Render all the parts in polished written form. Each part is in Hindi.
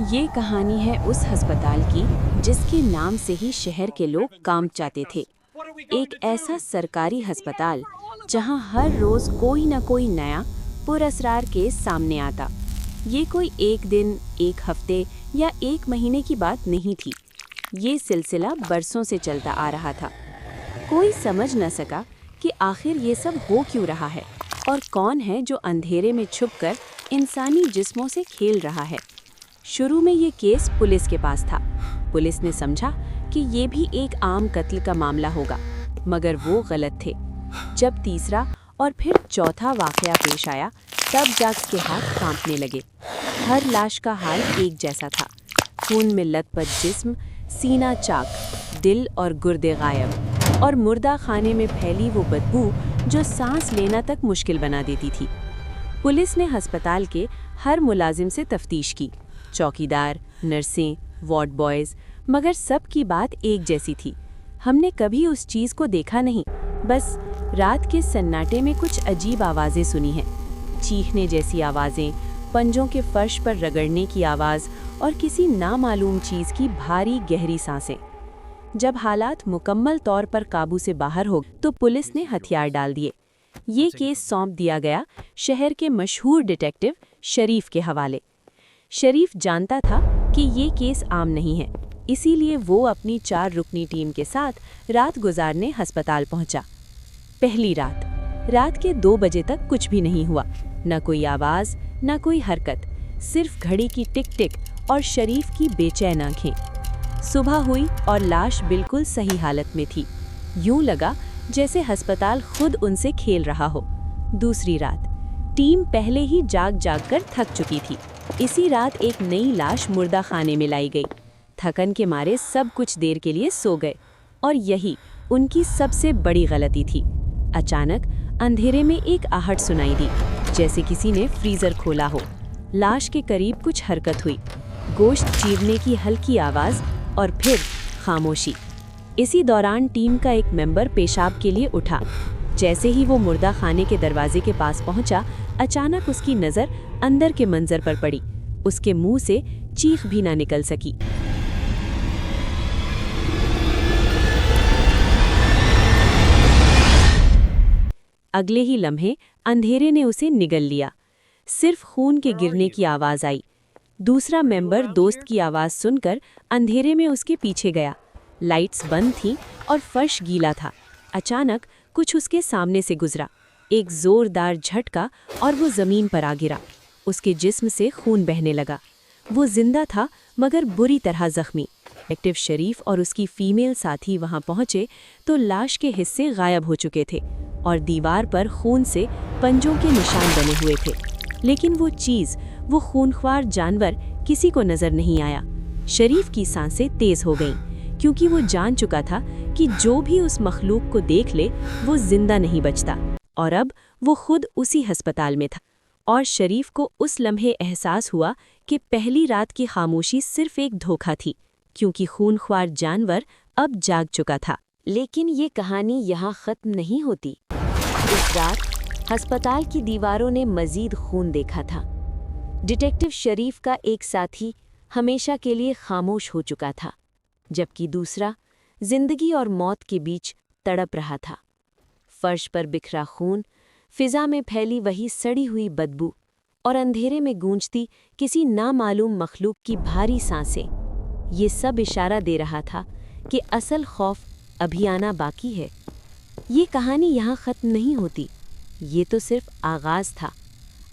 ये कहानी है उस अस्पताल की जिसके नाम से ही शहर के लोग काम चाहते थे। एक ऐसा सरकारी अस्पताल जहां हर रोज कोई न कोई नया पुरअसरार केस सामने आता। ये कोई एक दिन, एक हफ्ते या एक महीने की बात नहीं थी। ये सिलसिला बरसों से चलता आ रहा था। कोई समझ न सका कि आखिर ये सब हो क्यों रहा है और कौन है जो अंधेरे में छुपकर इंसानी जिस्मों से खेल रहा है। शुरू में ये केस पुलिस के पास था। पुलिस ने समझा कि ये भी एक आम कत्ल का मामला होगा, मगर वो गलत थे। जब तीसरा और फिर चौथा वाकया पेश आया, तब जज के हाथ कांपने लगे। हर लाश का हाल एक जैसा था, खून में लथपथ जिस्म, सीना चाक, दिल और गुर्दे गायब, और मुर्दा खाने में फैली वो बदबू जो सांस लेना तक मुश्किल बना देती थी। पुलिस ने अस्पताल के हर मुलाजिम से तफ्तीश की, चौकीदार, नर्सें, वार्ड बॉयज, मगर सब की बात एक जैसी थी। हमने कभी उस चीज़ को देखा नहीं, बस रात के सन्नाटे में कुछ अजीब आवाज़ें सुनी हैं। चीखने जैसी आवाज़ें, पंजों के फर्श पर रगड़ने की आवाज़ और किसी नामालूम चीज़ की भारी गहरी सांसें। जब हालात मुकम्मल तौर पर काबू से बाहर हो तो पुलिस ने हथियार डाल दिए। ये केस सौंप दिया गया शहर के मशहूर डिटेक्टिव शरीफ के हवाले। शरीफ जानता था कि ये केस आम नहीं है, इसीलिए वो अपनी 4 रुकनी टीम के साथ रात गुजारने अस्पताल पहुंचा। पहली रात के 2 बजे तक कुछ भी नहीं हुआ। न कोई आवाज़, न कोई हरकत, सिर्फ घड़ी की टिक टिक और शरीफ की बेचैन आंखें। सुबह हुई और लाश बिल्कुल सही हालत में थी। यूं लगा जैसे अस्पताल खुद उनसे खेल रहा हो। दूसरी रात, टीम पहले ही जाग कर थक चुकी थी। इसी रात एक नई लाश मुर्दा खाने में लाई गई। थकन के मारे सब कुछ देर के लिए सो गए, और यही उनकी सबसे बड़ी गलती थी। अचानक अंधेरे में एक आहट सुनाई दी, जैसे किसी ने फ्रीजर खोला हो। लाश के करीब कुछ हरकत हुई, गोश्त चीरने की हल्की आवाज़ और फिर खामोशी। इसी दौरान टीम का एक मेंबर पेशाब के लिए उठा। जैसे ही वो मुर्दा खाने के दरवाजे के पास पहुंचा, अचानक उसकी नज़र अंदर के मंजर पर पड़ी। उसके मुंह से चीख भी ना निकल सकी। अगले ही लम्हे अंधेरे ने उसे निगल लिया। सिर्फ खून के गिरने की आवाज़ आई। दूसरा मेंबर दोस्त की आवाज़ सुनकर अंधेरे में उसके पीछे गया। लाइट्स बंद थीं और फर्श गीला था। अचानक कुछ उसके सामने से गुजरा, एक जोरदार झटका, और वो ज़मीन पर आ गिरा। उसके जिस्म से खून बहने लगा। वो जिंदा था, मगर बुरी तरह जख्मी। डिटेक्टिव शरीफ और उसकी फीमेल साथी वहां पहुंचे तो लाश के हिस्से गायब हो चुके थे और दीवार पर खून से पंजों के निशान बने हुए थे। लेकिन वो चीज़, वो खूनख्वार जानवर किसी को नजर नहीं आया। शरीफ की सांसें तेज हो गईं, क्योंकि वो जान चुका था कि जो भी उस मखलूक को देख ले वो जिंदा नहीं बचता। और अब वो खुद उसी अस्पताल में था। और शरीफ को उस लम्हे एहसास हुआ कि पहली रात की खामोशी सिर्फ एक धोखा थी, क्योंकि खूनख्वार जानवर अब जाग चुका था। लेकिन ये कहानी यहाँ ख़त्म नहीं होती। उस रात अस्पताल की दीवारों ने मज़ीद खून देखा था। डिटेक्टिव शरीफ का एक साथी हमेशा के लिए खामोश हो चुका था, जबकि दूसरा जिंदगी और मौत के बीच तड़प रहा था। फर्श पर बिखरा खून, फिजा में फैली वही सड़ी हुई बदबू, और अंधेरे में गूंजती किसी नामालूम मखलूक की भारी सांसें। ये सब इशारा दे रहा था कि असल खौफ अभी आना बाकी है। ये कहानी यहाँ ख़त्म नहीं होती, ये तो सिर्फ आगाज़ था।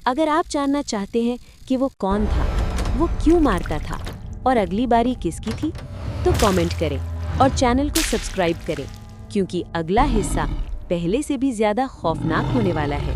अगर आप जानना चाहते हैं कि वो कौन था, वो क्यों मारता था और अगली बारी किसकी थी, तो कमेंट करें और चैनल को सब्सक्राइब करें, क्योंकि अगला हिस्सा पहले से भी ज़्यादा खौफनाक होने वाला है।